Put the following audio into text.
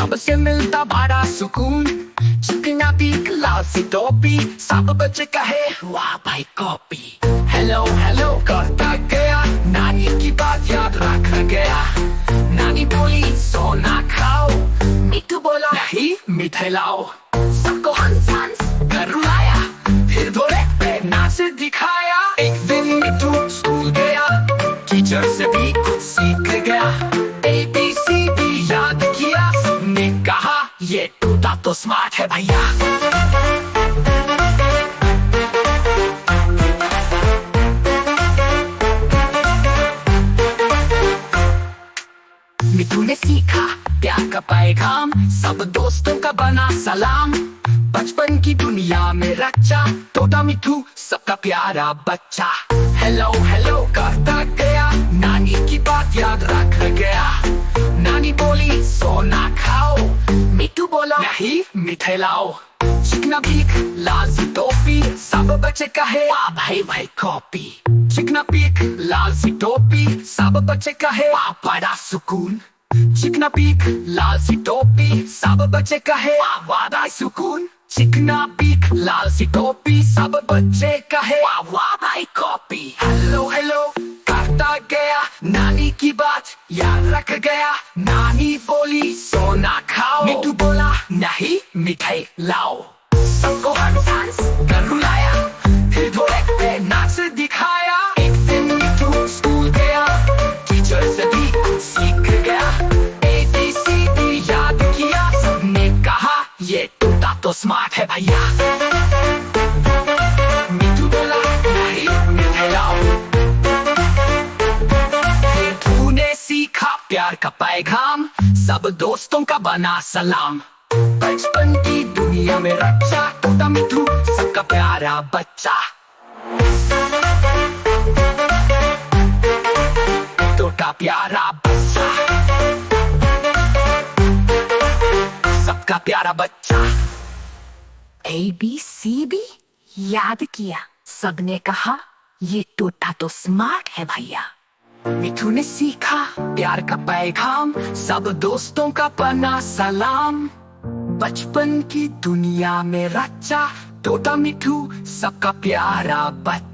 सबसे मिलता बड़ा सुकून। चिकना भी लाल सी टोपी, सब बच्चे कहे वाह भाई कॉपी। हेलो हेलो करता गया, नानी की बात याद रख गया। नानी बोली सोना खाओ, मिठू बोला नहीं मिठाई लाओ। सबको हंस हंस कर रुलाया, फिर दौड़े पे नाच दिखाया। एक दिन मिठू स्कूल गया, टीचर से भी कुछ सीख गया। ABCD याद किया, सबने कहा ये टूटा तो स्मार्ट है भैया। मिठू ने सीखा प्यार का पैगाम, सब दोस्तों का बना सलाम। बचपन की दुनिया में रचा तोता मिठू सबका प्यारा बच्चा। हेलो हेलो करता गया, नानी की बात याद रख गया। नानी बोली सोना खाओ, मिठू बोला नहीं मिठाई लाओ। चिकना भीख लाल सी टोपी, सब बच्चे कहे वाह भाई भाई कॉपी। चिकना भीख लाल सी टोपी, सब बच्चे कहे वाह बड़ा सुकून। चिकना भीख लाल सी टोपी, सब बच्चे कहे वाह बड़ा सुकून। चिकना भीख लाल सी टोपी, सब बच्चे कहे वाह वाह भाई कॉपी। हेलो हेलो करता गया, नानी की बात याद रख गया। नानी बोली सोना खाओ, मिठू बोला नहीं मिठाई लाओ। सबको हंस हंस कर रुलाया, फिर दौड़े पे नाच दिखाया। एक दिन मिठू स्कूल गया, टीचर से भी कुछ सीख गया। ABCD याद किया, सबने कहा ये टूटा तो स्मार्ट है भैया। मिठू बोला नहीं मिठाई लाओ, मिठू ने सीखा प्यार का पैगाम, सब दोस्तों का बना सलाम। बचपन की दुनिया में रचा तोता मिठू सबका प्यारा बच्चा। तोता प्यारा बच्चा, सबका प्यारा बच्चा। ABCD याद किया, सबने कहा ये तोता तो स्मार्ट है भैया। मिठू ने सीखा प्यार का पैगाम, सब दोस्तों का बना सलाम। बचपन की दुनिया में रचा तोता मिठू सबका प्यारा बच्चा।